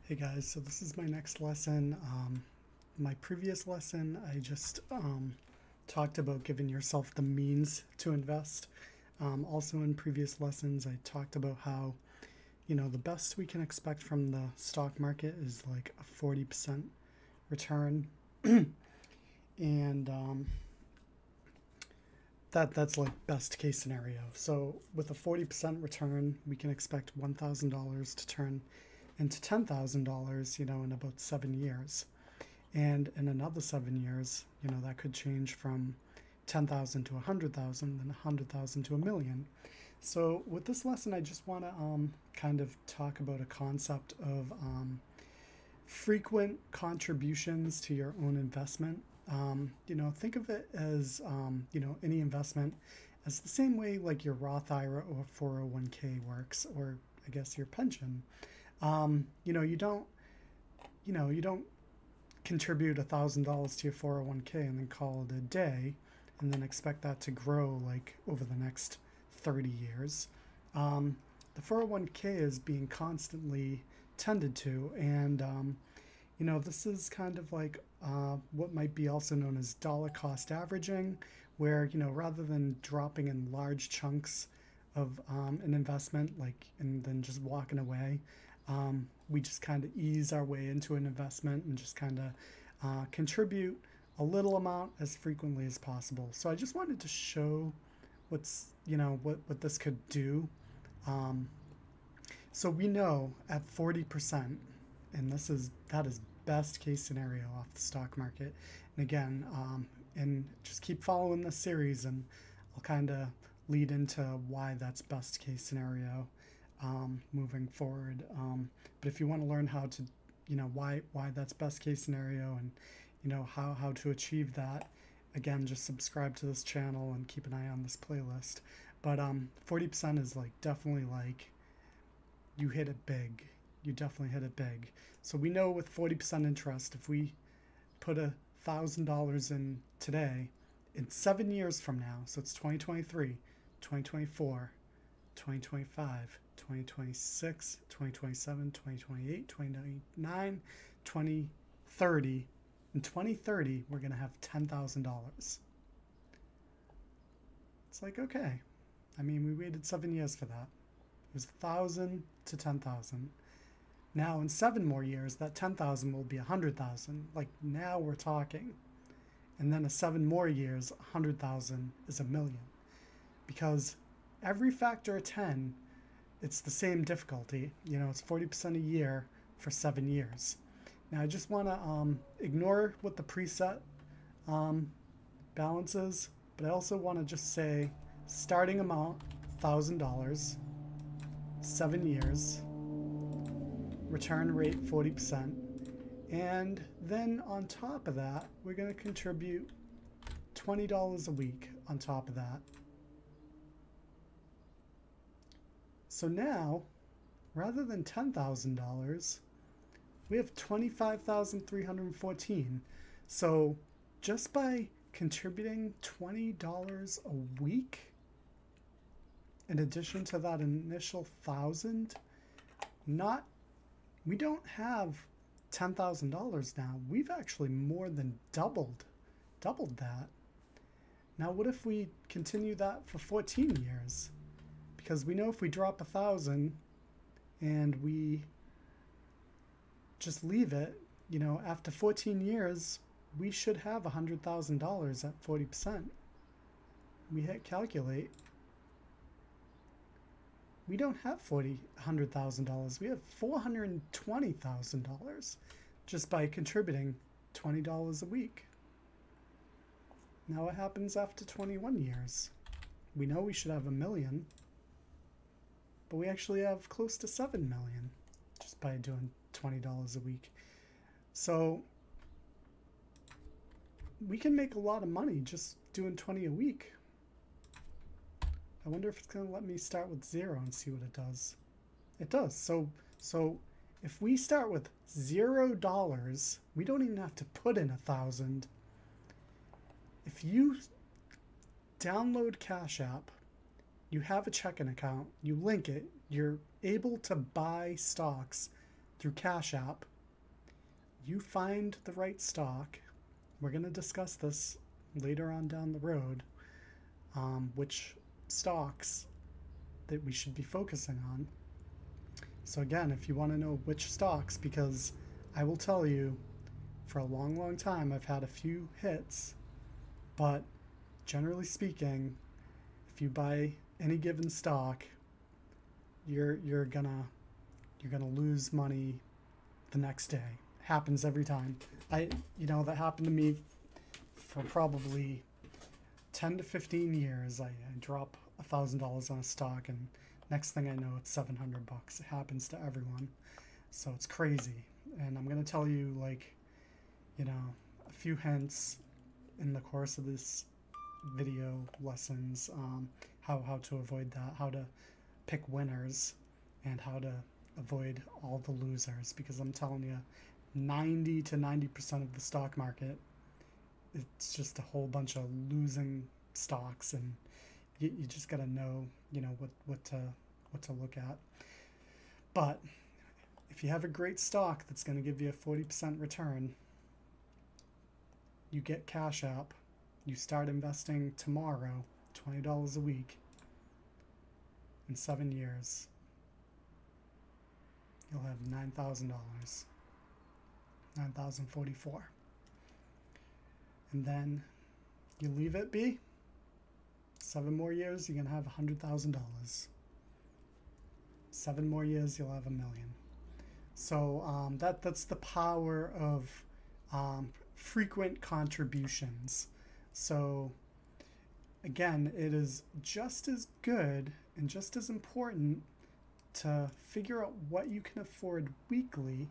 Hey guys, so this is my next lesson. My previous lesson, I just talked about giving yourself the means to invest. Also, in previous lessons, I talked about how, the best we can expect from the stock market is like a 40% return. And that's like best case scenario. So, with a 40% return, we can expect $1,000 to turn into $10,000, in about 7 years. And in another 7 years, that could change from 10,000 to 100,000, then 100,000 to a million. So with this lesson, I just want to kind of talk about a concept of frequent contributions to your own investment. Think of it as, any investment as the same way like your Roth IRA or 401k works, or I guess your pension. You don't contribute $1,000 to your 401k and then call it a day, and then expect that to grow like over the next 30 years. The 401k is being constantly tended to, and this is kind of like what might be also known as dollar cost averaging, where rather than dropping in large chunks of an investment, like, and then just walking away, we just kind of ease our way into an investment and just kind of contribute a little amount as frequently as possible. So I just wanted to show what this could do. So we know at 40%, and that is best case scenario off the stock market. And again, and just keep following this series, and I'll kind of lead into why that's best case scenario moving forward. But if you want to learn how to, why that's best case scenario, and how to achieve that, again, just subscribe to this channel and keep an eye on this playlist. But 40% is like definitely like you hit it big. You definitely hit it big. So we know with 40% interest, if we put $1,000 in today, in 7 years from now, so it's 2023, 2024, 2025, 2026, 2027, 2028, 2029, 2030. In 2030, we're going to have $10,000. It's like, okay. I mean, we waited 7 years for that. It was 1,000 to 10,000. Now, in 7 more years, that 10,000 will be 100,000. Like, now we're talking. And then in 7 more years, 100,000 is a million. Because every factor of 10, it's the same difficulty. It's 40% a year for 7 years. Now, I just want to ignore what the preset balance is, but I also want to just say starting amount, $1,000, 7 years, return rate 40%, and then on top of that, we're going to contribute $20 a week on top of that. So now, rather than $10,000, we have $25,314. So just by contributing $20 a week, in addition to that initial 1,000, we don't have $10,000 now. We've actually more than doubled that. Now, what if we continue that for 14 years? Because we know if we drop 1,000 and we just leave it, after 14 years, we should have $100,000 at 40%. We hit calculate. We don't have $100,000. We have $420,000 just by contributing $20 a week. Now what happens after 21 years? We know we should have $1 million, but we actually have close to $7 million just by doing $20 a week. So we can make a lot of money just doing 20 a week. I wonder if it's going to let me start with 0 and see what it does. It does. So if we start with $0, we don't even have to put in 1,000. If you download Cash App, you have a checking account, you link it, you're able to buy stocks through Cash App. You find the right stock. We're going to discuss this later on down the road, which stocks that we should be focusing on. So again, if you want to know which stocks, because I will tell you, for a long, long time, I've had a few hits, but generally speaking, if you buy any given stock, you're gonna lose money the next day. Happens every time. That happened to me for probably 10 to 15 years. I drop $1,000 on a stock, and next thing I know, it's $700. It happens to everyone, so it's crazy. And I'm gonna tell you, a few hints in the course of this video lessons, how to avoid that, how to pick winners, and how to avoid all the losers. Because I'm telling you, 90 to 90% of the stock market, it's just a whole bunch of losing stocks, and you just gotta know, what to look at. But if you have a great stock that's going to give you a 40% return, you get Cash App, you start investing tomorrow, $20 a week. In 7 years, you'll have $9,000, $9,044. And then you leave it be. 7 more years, you're going to have $100,000. 7 more years, you'll have $1 million. So that's the power of frequent contributions. So again, it is just as good and just as important to figure out what you can afford weekly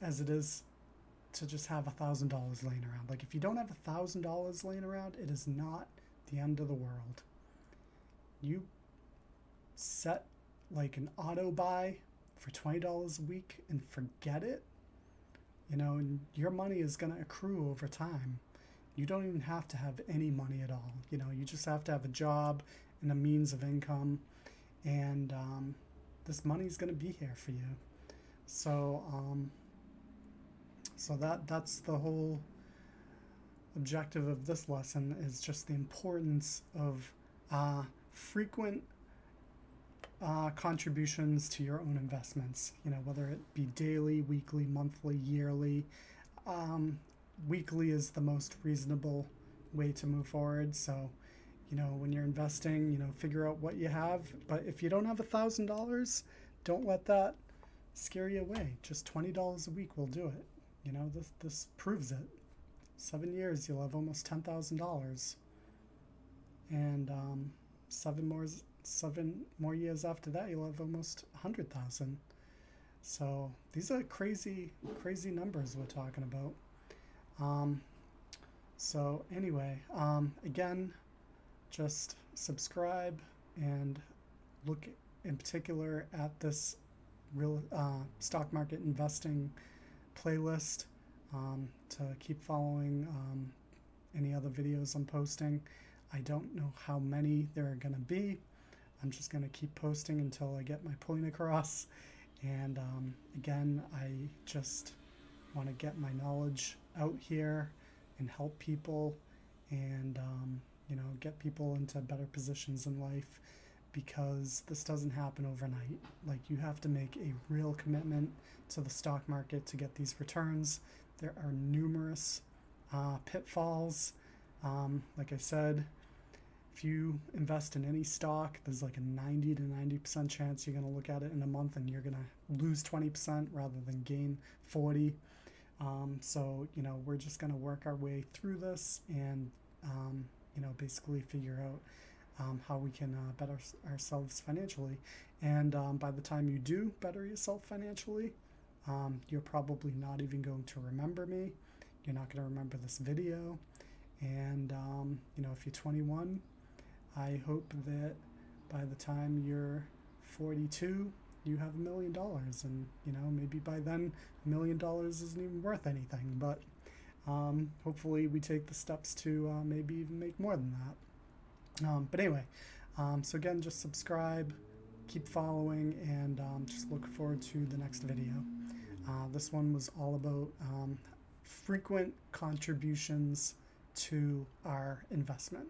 as it is to just have $1,000 laying around. Like, if you don't have $1,000 laying around, it is not the end of the world. You set like an auto buy for $20 a week and forget it, and your money is going to accrue over time. You don't even have to have any money at all. You just have to have a job and a means of income, and this money is going to be here for you. So that's the whole objective of this lesson, is just the importance of frequent contributions to your own investments, whether it be daily, weekly, monthly, yearly. Weekly is the most reasonable way to move forward. So, when you're investing, figure out what you have. But if you don't have $1,000, don't let that scare you away. Just $20 a week will do it. This proves it. 7 years, you'll have almost $10,000. And 7 more years after that, you'll have almost 100,000. So these are crazy numbers we're talking about. So anyway, again, just subscribe and look in particular at this real stock market investing playlist to keep following any other videos I'm posting. I don't know how many there are going to be. I'm just going to keep posting until I get my point across. And again, I just want to get my knowledge out here and help people, and get people into better positions in life, because this doesn't happen overnight. Like, you have to make a real commitment to the stock market to get these returns. There are numerous pitfalls. Like I said, if you invest in any stock, there's like a 90 to 90% chance you're going to look at it in a month and you're going to lose 20% rather than gain 40. So, we're just going to work our way through this and, basically figure out how we can better ourselves financially. And by the time you do better yourself financially, you're probably not even going to remember me. You're not going to remember this video. And, if you're 21, I hope that by the time you're 42, you have $1 million. And, maybe by then $1 million isn't even worth anything. But hopefully we take the steps to maybe even make more than that. But anyway, so again, just subscribe, keep following, and just look forward to the next video. This one was all about frequent contributions to our investment.